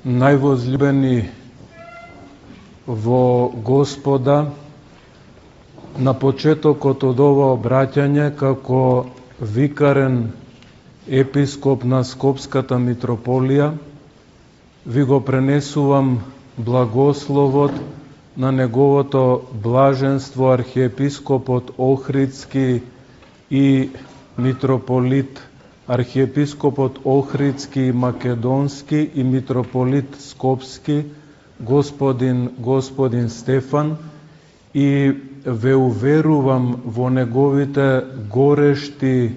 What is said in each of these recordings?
Највозљубени во Господа, на почетокот од ова обраќање како викарен епископ на Скопската митрополија, ви го пренесувам благословот на неговото блаженство архиепископот Охридски и митрополит архиепископот Охридски и Македонски и митрополит Скопски, господин Стефан, и ве уверувам во неговите горешти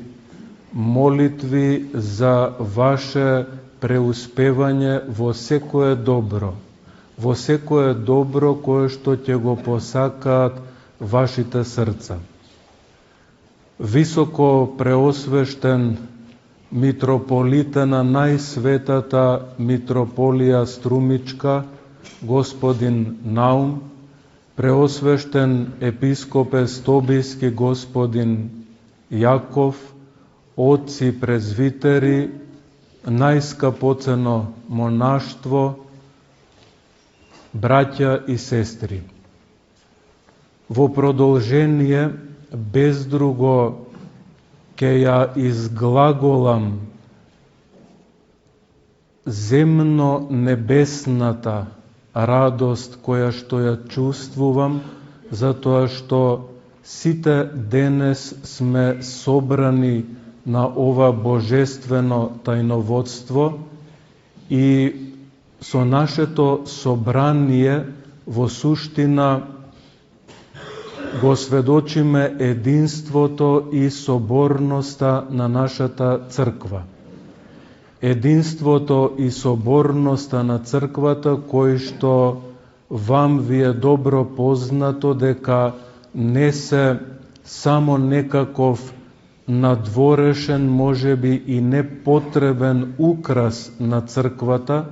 молитви за ваше преуспевање во секое добро кое што ќе го посакаат вашите срца. Високо преосвештен митрополите на најсветата митрополија Струмичка, господин Наум, преосвештен епископе Стобиски, господин Јаков, отци презвитери, најскапоцено монаштво, браќа и сестри. Во продолжение, без друго, ќе ја изглаголам земно-небесната радост која што ја чувствувам, затоа што сите денес сме собрани на ова божествено тајноводство и со нашето собрание во суштина го сведочиме единството и соборноста на нашата црква. Единството и соборноста на црквата, кој што вам ви е добро познато дека не се само некаков надворешен, можеби и непотребен украс на црквата,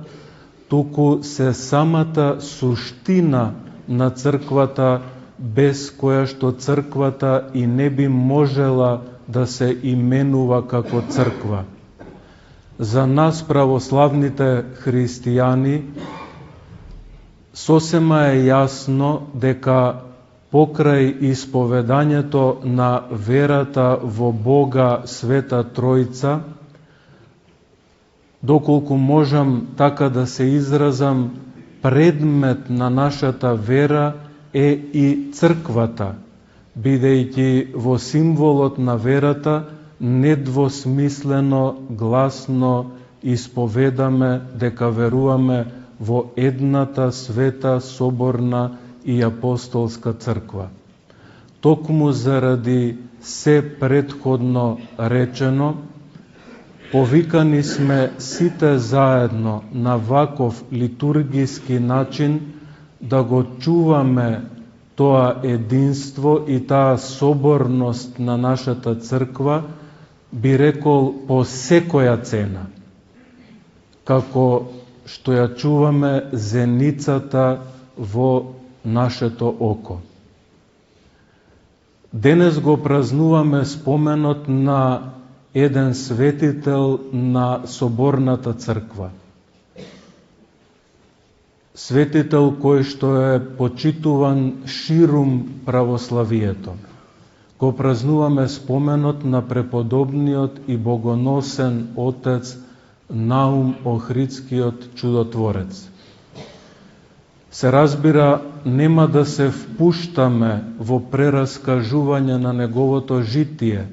туку се самата суштина на црквата, без која што црквата и не би можела да се именува како црква. За нас, православните христијани, сосема е јасно дека покрај исповедањето на верата во Бога Света Тројца, доколку можам така да се изразам, предмет на нашата вера е и црквата, бидејќи во символот на верата недвосмислено, гласно исповедаме дека веруваме во едната света, соборна и апостолска црква. Токму заради се претходно речено, повикани сме сите заедно на ваков литургиски начин да го чуваме тоа единство и таа соборност на нашата црква, би рекол по секоја цена, како што ја чуваме зеницата во нашето око. Денес го празнуваме споменот на еден светител на соборната црква. Светител кој што е почитуван ширум православието. Го празнуваме споменот на преподобниот и богоносен отец Наум Охридскиот чудотворец. Се разбира, нема да се впуштаме во прераскажување на неговото житие,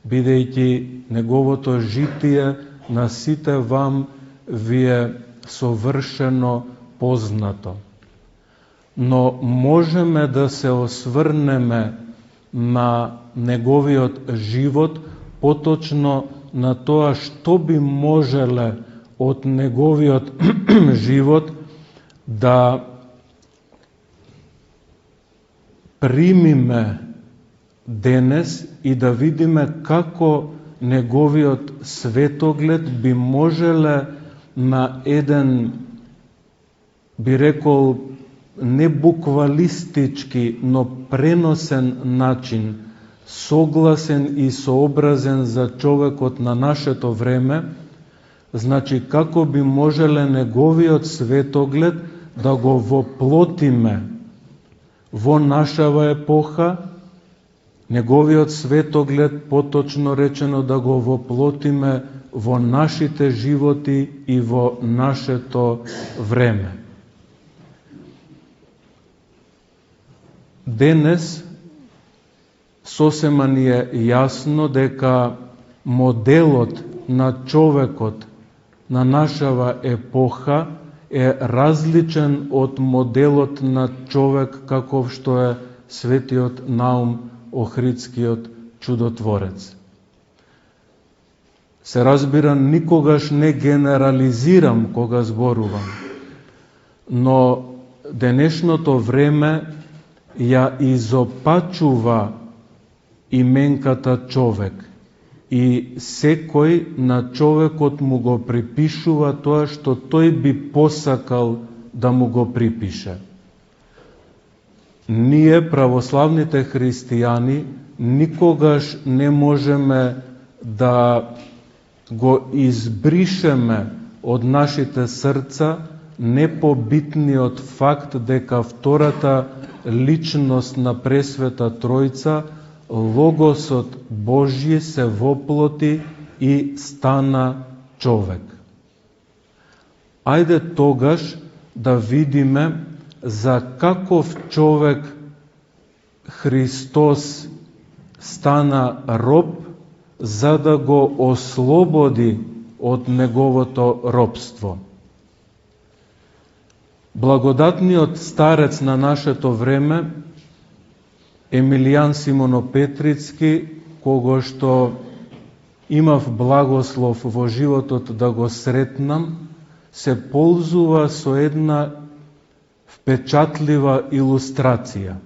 бидејќи неговото житие на сите вам ви е совршено познато. Но можеме да се осврнеме на неговиот живот, поточно на тоа што би можеле од неговиот живот да примиме денес и да видиме како неговиот светоглед би можеле на еден, би рекол, не буквалистички, но преносен начин, согласен и сообразен за човекот на нашето време, Значи, како би можеле неговиот светоглед да го воплотиме во нашава епоха, неговиот светоглед, поточно речено, да го воплотиме во нашите животи и во нашето време. Денес сосема ни е јасно дека моделот на човекот на нашава епоха е различен од моделот на човек каков што е светиот Наум Охридскиот чудотворец. Се разбира, никогаш не генерализирам кога зборувам, но денешното време ја изопачува именката човек и секој на човекот му го припишува тоа што тој би посакал да му го припише. Ние, православните христијани, никогаш не можеме да го избришеме од нашите срца непобитниот факт дека втората личност на Пресвета Тројца, Логосот Божји, се воплоти и стана човек. Ајде тогаш да видиме за каков човек Христос стана роб, за да го ослободи од неговото робство. Благодатниот старец на нашето време, Емилијан Симонопетрицки, кого што имав благослов во животот да го сретнам, се ползува со една впечатлива илустрација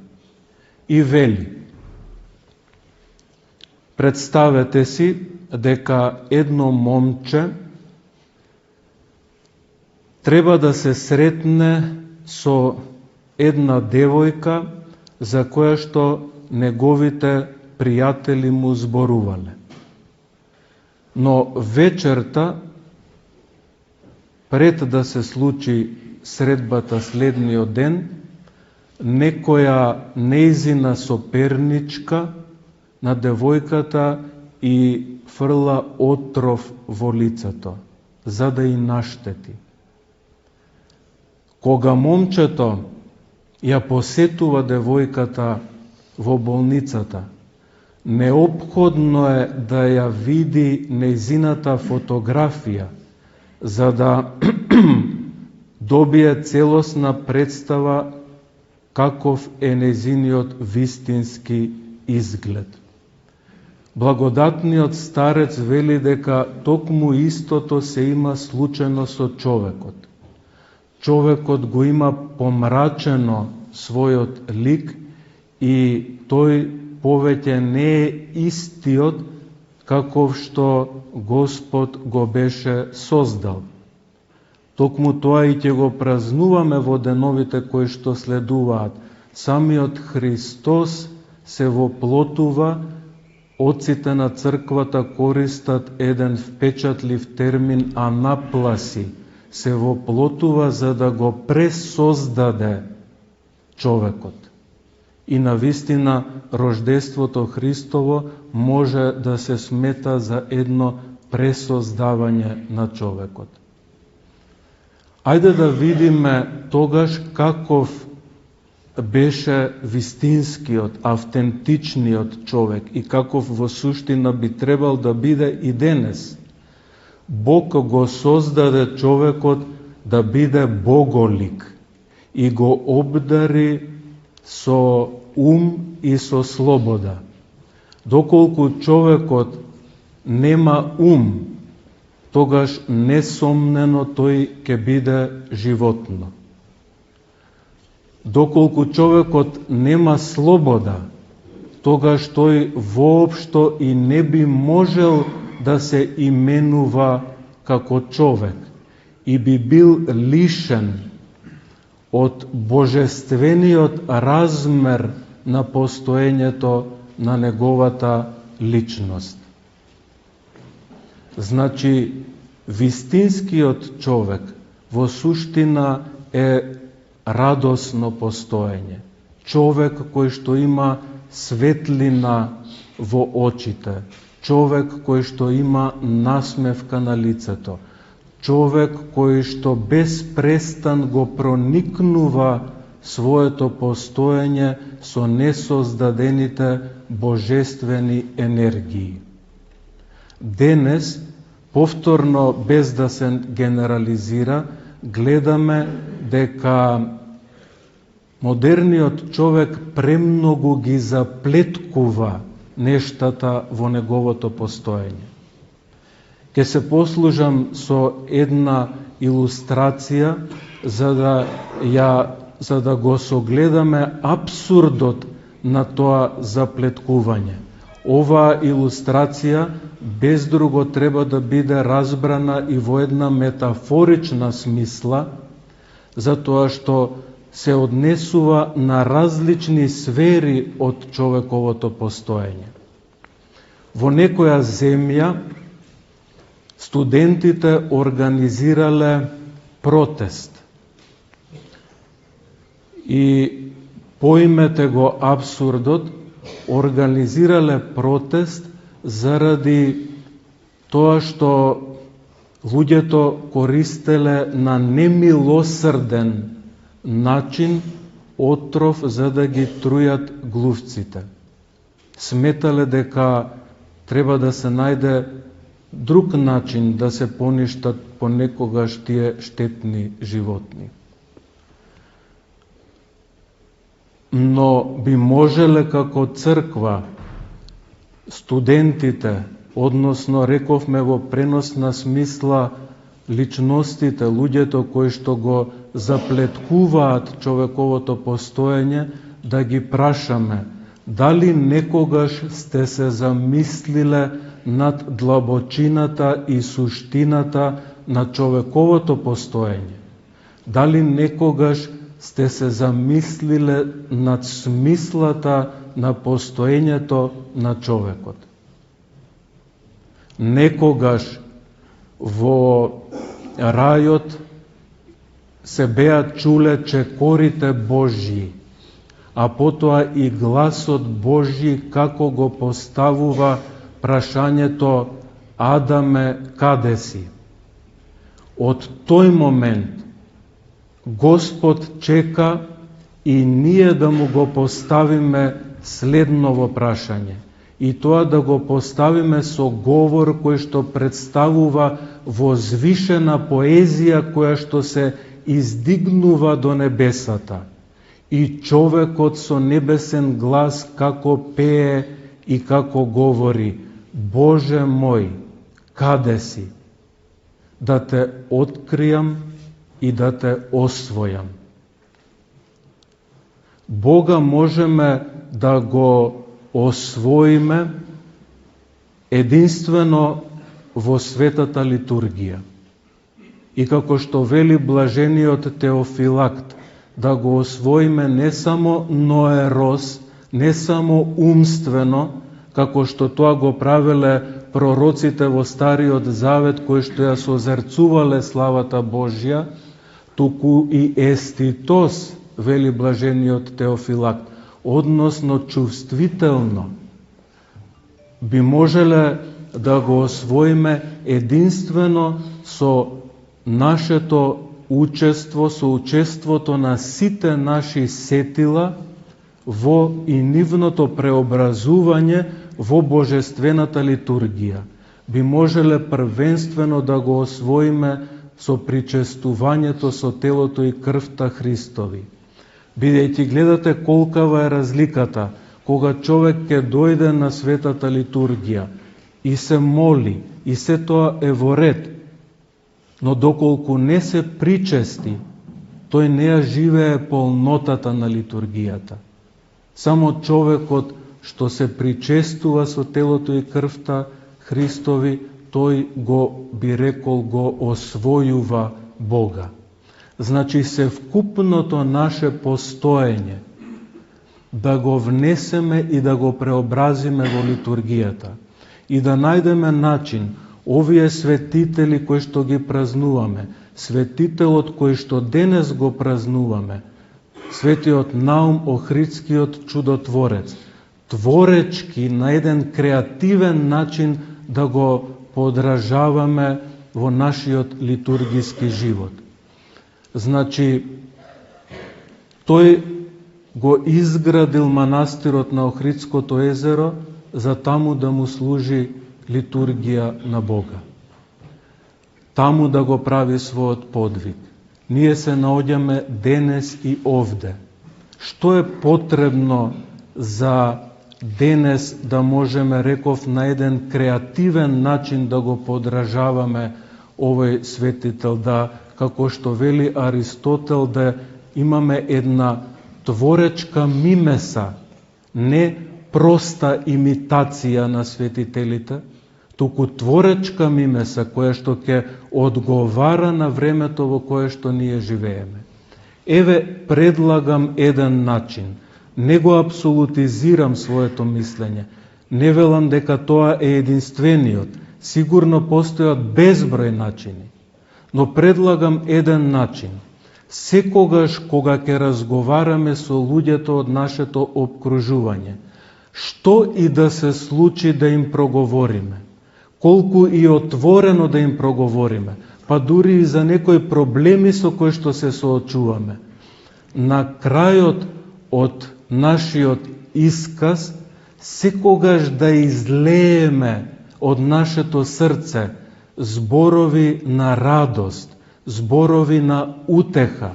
и вели: представете си дека едно момче треба да се сретне со една девојка за која што неговите пријатели му зборувале. Но вечерта, пред да се случи средбата следниот ден, некоја нејзина соперничка на девојката и фрла отров во лицето, за да и наштети. Кога момчето ја посетува девојката во болницата, неопходно е да ја види нејзината фотографија, за да добие целосна представа каков е нејзиниот вистински изглед. Благодатниот старец вели дека токму истото се има случено со човекот. Човекот го има помрачено својот лик и тој повеќе не е истиот каков што Господ го беше создал. Токму тоа и ќе го празнуваме во деновите кои што следуваат. Самиот Христос се воплотува. Отците на црквата користат еден впечатлив термин анапласи. Се воплотува за да го пресоздаде човекот. И навистина рождеството Христово може да се смета за едно пресоздавање на човекот. Ајде да видиме тогаш каков беше вистинскиот, автентичниот човек и каков во суштина би требал да биде и денес. Бог го создаде човекот да биде боголик и го обдари со ум и со слобода. Доколку човекот нема ум, тогаш несомнено тој ќе биде животно. Доколку човекот нема слобода, тогаш тој воопшто и не би можел да се именува како човек и би бил лишен од божествениот размер на постоењето на неговата личност. Значи, Вистинскиот човек во суштина е радосно постоење. Човек кој што има светлина во очите, човек кој што има насмевка на лицето, човек кој што без престан го проникнува своето постоење со несоздадените божествени енергии. Денес, повторно без да се генерализира, гледаме дека модерниот човек премногу ги заплеткува нештата во неговото постоење. Ке се послужам со една илустрација за да го согледаме абсурдот на тоа заплеткување. Оваа илустрација без друго треба да биде разбрана и во една метафорична смисла, затоа што се однесува на различни сфери од човековото постоење. Во некоја земја студентите организирале протест. И поимете го абсурдот, организирале протест заради тоа што луѓето користеле на немилосрден начин отров за да ги трујат глувците. Сметале дека треба да се најде друг начин да се поништат понекогаш тие штетни животни. Но би можеле како црква студентите, односно рековме во преносна смисла личностите, луѓето кои што го заплеткуваат човековото постоење, да ги прашаме дали некогаш сте се замислиле над длабочината и суштината на човековото постоење? Дали некогаш сте се замислиле над смислата на постоењето на човекот? Некогаш во рајот се беа чуле чекорите Божји, а потоа и гласот Божји како го поставува прашањето Адаме, каде си? Од тој момент Господ чека и ние да му го поставиме следново прашање. И тоа да го поставиме со говор кој што представува возвишена поезија која што се издигнува до небесата. И човекот со небесен глас како пее и како говори: Боже мој, каде си? Да те откријам и да те освојам. Бога можеме да го освоиме единствено во светата литургија. И како што вели блажениот Теофилакт, да го освоиме не само ноерос, не само умствено, како што тоа го правеле пророците во Стариот Завет, кои што ја созерцувале славата Божја, туку и еститос, вели блажениот Теофилакт, односно чувствително, би можеле да го освоиме единствено со нашето учество, со учеството на сите наши сетила во и нивното преобразување во божествената литургија. Би можеле првенствено да го освоиме со причестувањето со телото и крвта Христови. Бидејќи гледате колкава е разликата кога човек ќе дојде на светата литургија и се моли, и се тоа е во ред, но доколку не се причести, тој не ја живее полнотата на литургијата. Само човекот што се причестува со телото и крвта Христови, тој го, би рекол, го освојува Бога. Значи се вкупното наше постоење да го внесеме и да го преобразиме во литургијата и да најдеме начин овие светители кои што ги празнуваме, светителот кој што денес го празнуваме, светиот Наум Охридскиот чудотворец, творечки на еден креативен начин да го подражаваме во нашиот литургиски живот. Значи, тој го изградил манастирот на Охридското езеро за таму да му служи литургија на Бога. Таму да го прави својот подвиг. Ние се наоѓаме денес и овде. Што е потребно за денес да можеме, реков, на еден креативен начин да го подражаваме овој светител, да, како што вели Аристотел, да имаме една творечка мимеса, не проста имитација на светителите, туку творечка мимеса која што ќе одговара на времето во кое што ние живееме. Еве, предлагам еден начин. Не го апсолутизирам своето мислење. Не велам дека тоа е единствениот. Сигурно постојат безброј начини. Но предлагам еден начин. Секогаш кога ќе разговараме со луѓето од нашето обкружување, што и да се случи да им проговориме, колку и отворено да им проговориме, па дури и за некои проблеми со кои што се соочуваме, на крајот од нашиот исказ, секогаш да излееме од нашето срце зборови на радост, зборови на утеха,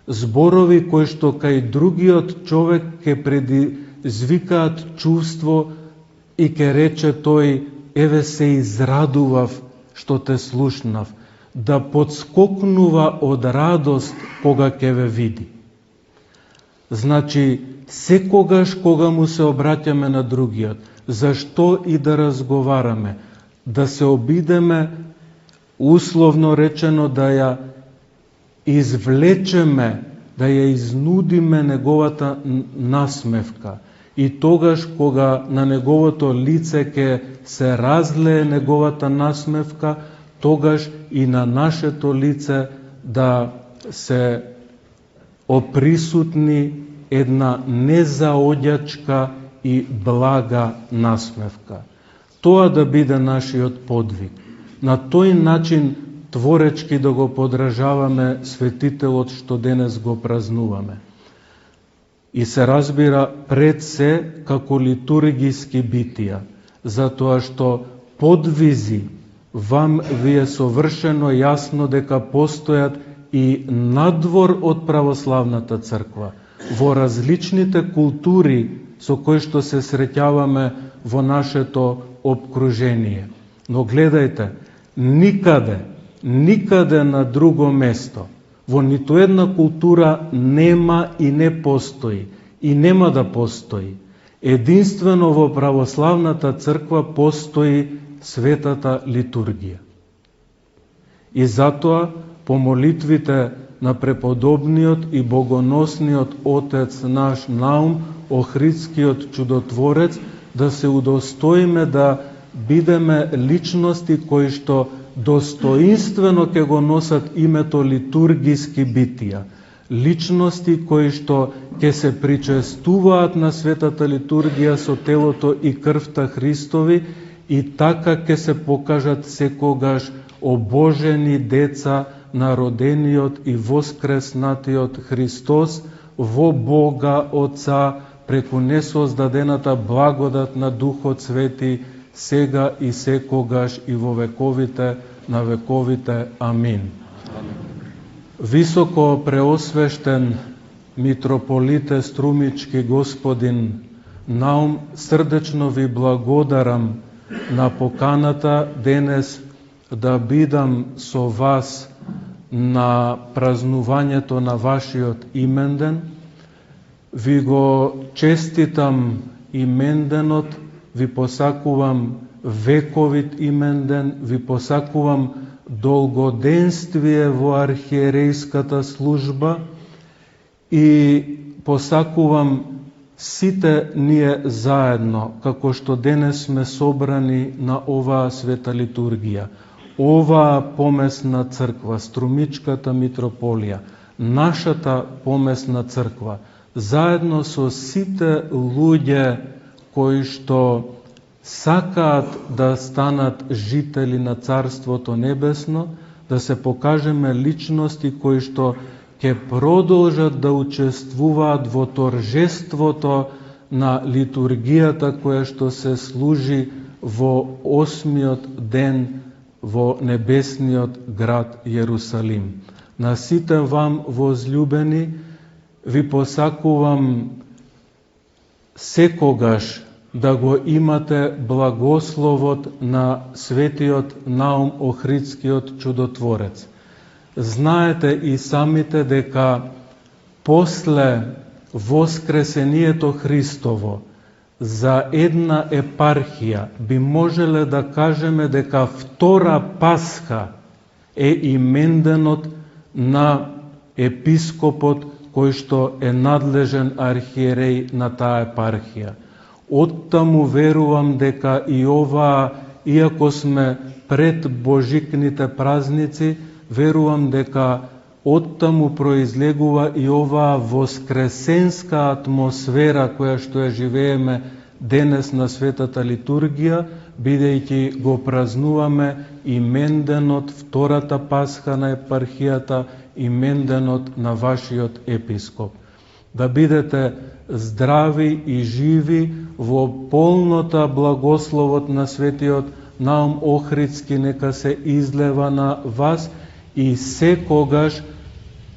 зборови кои што кај другиот човек ќе предизвикаат чувство и ќе рече тој: еве се израдував што те слушнав, да подскокнува од радост кога ќе ве види. Значи, секогаш кога му се обраќаме на другиот, зашто и да разговараме, да се обидеме, условно речено, да ја извлечеме, да ја изнудиме неговата насмевка. И тогаш кога на неговото лице ќе се разлее неговата насмевка, тогаш и на нашето лице да се оприсутни една незаоѓачка и блага насмевка. Тоа да биде нашиот подвиг. На тој начин творечки да го подражаваме светителот што денес го празнуваме. И се разбира пред се како литургиски битија, затоа што подвизи вам ви е совршено јасно дека постојат и надвор од православната црква, во различните култури со кои што се среќаваме во нашето обкружение. Но гледајте, никаде на друго место, во ниту една култура нема и не постои, и нема да постои. Единствено во православната црква постои светата литургија. И затоа, по молитвите на преподобниот и богоносниот отец наш Наум Охридскиот чудотворец, да се удостоиме да бидеме личности кои што достоинствено ќе го носат името литургиски битија. Личности кои што ќе се причестуваат на светата литургија со телото и крвта Христови и така ќе се покажат секогаш обожени деца на родениот и воскреснатиот Христос во Бога Отца преку несоздадената благодат на Духот Свети сега и секогаш и во вековите на вековите. Амин. Високо преосвештен митрополите Струмички господин Наум, срдечно ви благодарам на поканата денес да бидам со вас на празнувањето на вашиот именден. Ви го честитам именденот, ви посакувам вековит именден, ви посакувам долгоденствие во архиерејската служба и посакувам сите ние заедно, како што денес сме собрани на оваа света литургија, оваа помесна црква, Струмичката митрополија, нашата помесна црква, заедно со сите луѓе кои што сакаат да станат жители на Царството Небесно, да се покажеме личности кои што ќе продолжат да учествуваат во торжеството на литургијата која што се служи во 8-миот ден во небесниот град Јерусалим. На сите вам возлюбени ви посакувам секогаш да го имате благословот на светиот Наум Охридскиот чудотворец. Знаете и самите дека после воскресението Христово за една епархија би можеле да кажеме дека втора Пасха е именденот на епископот кој што е надлежен архиереј на таа епархија. Оттаму верувам дека и оваа, иако сме пред Божикните празници, верувам дека оттаму произлегува и оваа воскресенска атмосфера која што ја живееме денес на светата литургија, бидејќи го празнуваме именденот, втората Пасха на епархијата, именденот на вашиот епископ. Да бидете здрави и живи во полнота благословот на светиот Наум Охридски нека се излева на вас и секогаш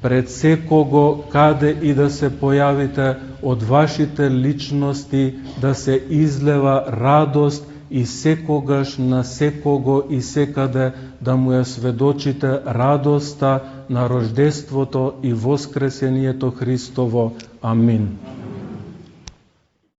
пред секого каде и да се појавите од вашите личности да се излева радост и секогаш на секого и секаде да му ја сведочите радоста на рождеството и воскресението Христово. Амин.